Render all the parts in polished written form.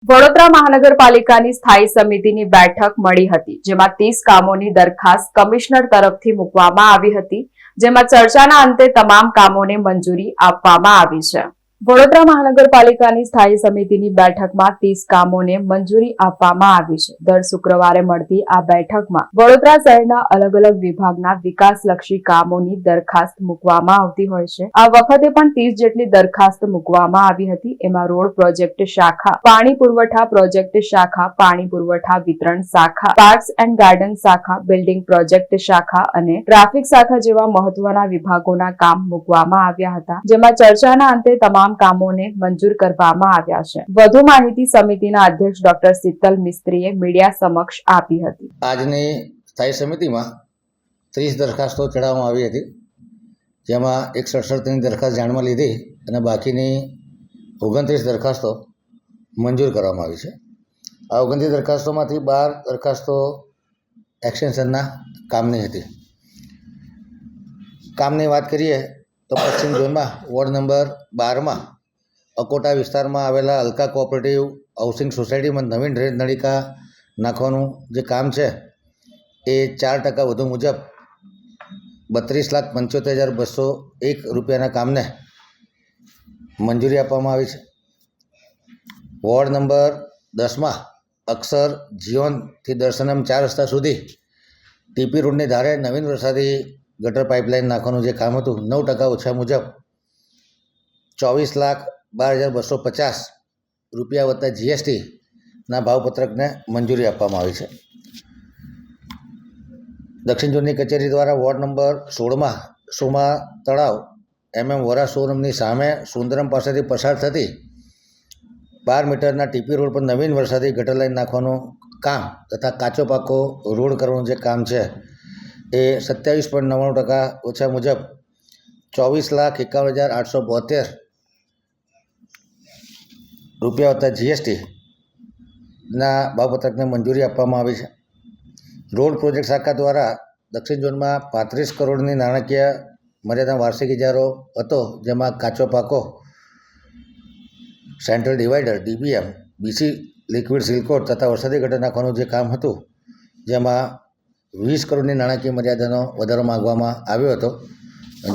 વડોદરા મહાનગરપાલિકાની સ્થાયી સમિતિની બેઠક મળી હતી, જેમાં 30 કામોની દરખાસ્ત કમિશનર તરફથી મૂકવામાં આવી હતી, જેમાં ચર્ચાના અંતે તમામ કામોને મંજૂરી આપવામાં આવી છે। વડોદરા મહાનગરપાલિકાની સ્થાયી સમિતિની બેઠકમાં 30 કામોને મંજૂરી આપવામાં આવી છે। દર શુક્રવારે મળતી આ બેઠકમાં વડોદરા શહેરના અલગ અલગ વિભાગના વિકાસલક્ષી કામોની દરખાસ્ત મૂકવામાં આવતી હોય છે। આ વખતે પણ 30 જેટલી દરખાસ્ત મૂકવામાં આવી હતી। એમાં રોડ પ્રોજેક્ટ શાખા, પાણી પુરવઠા પ્રોજેક્ટ શાખા, પાણી પુરવઠા વિતરણ શાખા, પાર્ક્સ એન્ડ ગાર્ડન શાખા, બિલ્ડિંગ પ્રોજેક્ટ શાખા અને ટ્રાફિક શાખા જેવા મહત્વના વિભાગોના કામ મૂકવામાં આવ્યા હતા, જેમાં ચર્ચાના અંતે તમામ કામોને મંજૂર કરવામાં આવ્યા છે। વધુ માહિતી સમિતિના અધ્યક્ષ ડોક્ટર શીતલ મિસ્ત્રીએ મીડિયા સમક્ષ આપી હતી। આજની સ્થાયી સમિતિમાં 30 દરખાસ્તો ચડાવવામાં આવી હતી, જેમાં 167ની દરખાસ્ત જાણમાં લીધી અને બાકીની 29 દરખાસ્તો મંજૂર કરવામાં આવી છે। આ 29 દરખાસ્તોમાંથી 12 દરખાસ્તો એક્સટેન્શનના કામની હતી। કામની વાત કરીએ તો પશ્ચિમ ઝોનમાં વોર્ડ નંબર 12માં અકોટા વિસ્તારમાં આવેલા અલકા કોઓપરેટિવ હાઉસિંગ સોસાયટીમાં નવીન ડ્રેનેજ નળિકા નાખવાનું જે કામ છે એ 4% વધુ મુજબ 32,75,201 રૂપિયાના કામને મંજૂરી આપવામાં આવી છે। વોર્ડ નંબર 10માં અક્ષર જીઓનથી દર્શનમ 4 રસ્તા સુધી ટીપી રોડની ધારે નવીન વરસાદી ગટર પાઇપલાઇન નાખવાનું જે કામ હતું 9% ઓછા મુજબ 24,12,250 રૂપિયા વત્તા GSTના ભાવપત્રકને મંજૂરી આપવામાં આવી છે। દક્ષિણ ઝોનની કચેરી દ્વારા વોર્ડ નંબર 16માં સોમા તળાવ વોરા શોરૂમની સામે સુંદરમ પાસેથી પસાર થતી 12 મીટરના ટીપી રોડ પર નવીન વરસાદી ગટર લાઇન નાખવાનું કામ તથા કાચો પાકો રોડ કરવાનું જે કામ છે એ 27.99% ઓછા મુજબ 24,51,872 રૂપિયા વત્તા GSTના ભાવપત્રકને મંજૂરી આપવામાં આવી છે। રોડ પ્રોજેક્ટ શાખા દ્વારા દક્ષિણ ઝોનમાં 35 કરોડની નાણાકીય મર્યાદા વાર્ષિક ઇજારો હતો, જેમાં કાચો પાકો, central divider DBM, BC liquid seal coat તથા વરસાદી ગટર નાખવાનું જે કામ હતું, જેમાં 20 કરોડની નાણાકીય મર્યાદાનો વધારો માગવામાં આવ્યો હતો,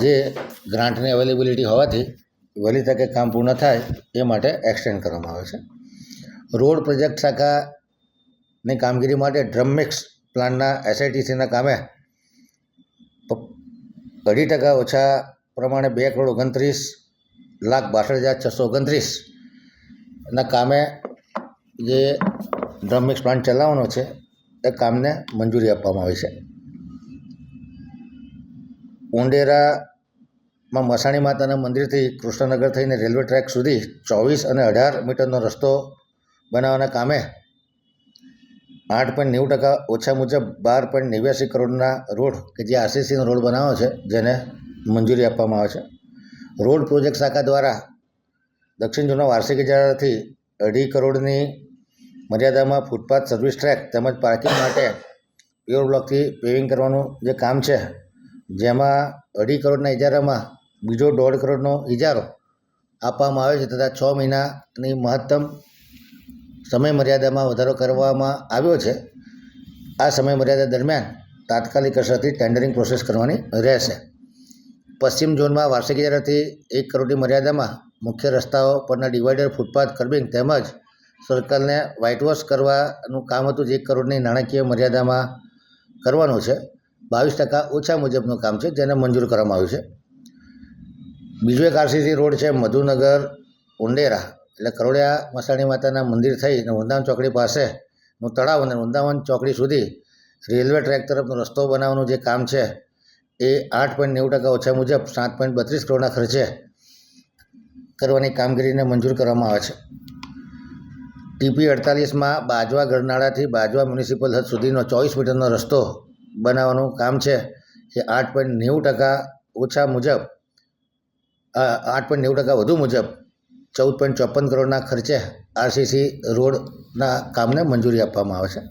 જે ગ્રાન્ટની અવેલેબિલિટી હોવાથી વહેલી તકે કામ પૂર્ણ થાય એ માટે એક્સટેન્ડ કરવામાં આવે છે। રોડ પ્રોજેક્ટ શાખાની કામગીરી માટે ડ્રમ મિક્સ પ્લાન્ટના SITCના કામે 2.5% ઓછા પ્રમાણે 2,29,62,629ના કામે જે ડ્રમ મિક્સ પ્લાન્ટ ચલાવવાનો છે એ કામને મંજૂરી આપવામાં આવી છે। ઉંડેરામાં મસાણી માતાના મંદિરથી કૃષ્ણનગર થઈને રેલવે ટ્રેક સુધી 24 અને 18 મીટરનો રસ્તો બનાવવાના કામે 8.90% ઓછા મુજબ 12.89 કરોડના રોડ કે જે RCCનો રોડ બનાવવાનો છે જેને મંજૂરી આપવામાં આવે છે। રોડ પ્રોજેક્ટ શાખા દ્વારા દક્ષિણ ઝોનના વાર્ષિક ઇજારાથી 2.5 કરોડની મર્યાદામાં ફૂટપાથ, સર્વિસ ટ્રેક તેમજ પાર્કિંગ માટે પ્યોર બ્લોકથી પેવિંગ કરવાનું જે કામ છે, જેમાં 2.5 કરોડના ઇજારામાં બીજો 1.5 કરોડનો ઇજારો આપવામાં આવે છે તથા 6 મહિનાની મહત્તમ સમય મર્યાદામાં વધારો કરવામાં આવ્યો છે। આ સમય મર્યાદા દરમિયાન તાત્કાલિક અસરથી ટેન્ડરિંગ પ્રોસેસ કરવાની રહેશે। પશ્ચિમ ઝોનમાં વાર્ષિક ઇજારાથી 1 કરોડની મર્યાદામાં મુખ્ય રસ્તાઓ પરના ડિવાઈડર, ફૂટપાથ, કર્બિંગ તેમજ સર્કલને વ્હાઇટ વોશ કરવાનું કામ હતું, જે 1 કરોડની નાણાકીય મર્યાદામાં કરવાનું છે। 22% ઓછા મુજબનું કામ છે, જેને મંજૂર કરવામાં આવ્યું છે। બીજો એક RCC રોડ છે મધુનગર ઉંડેરા, એટલે કરોડિયા મસાણી માતાના મંદિર થઈને વૃંદાવન ચોકડી પાસેનું તળાવ અને વૃંદાવન ચોકડી સુધી રેલવે ટ્રેક તરફનો રસ્તો બનાવવાનું જે કામ છે એ 8.90% ઓછા મુજબ 7.32 કરોડના ખર્ચે કરવાની કામગીરીને મંજૂર કરવામાં આવે છે। TP48માં બાજવા ગરનાળાથી બાજવા મ્યુનિસિપલ હદ સુધીનો 24 મીટરનો રસ્તો બનાવવાનું કામ છે એ 8.90% ઓછા મુજબ 8.90% વધુ મુજબ 14.54 કરોડના ખર્ચે RCC રોડના કામને મંજૂરી આપવામાં આવે છે।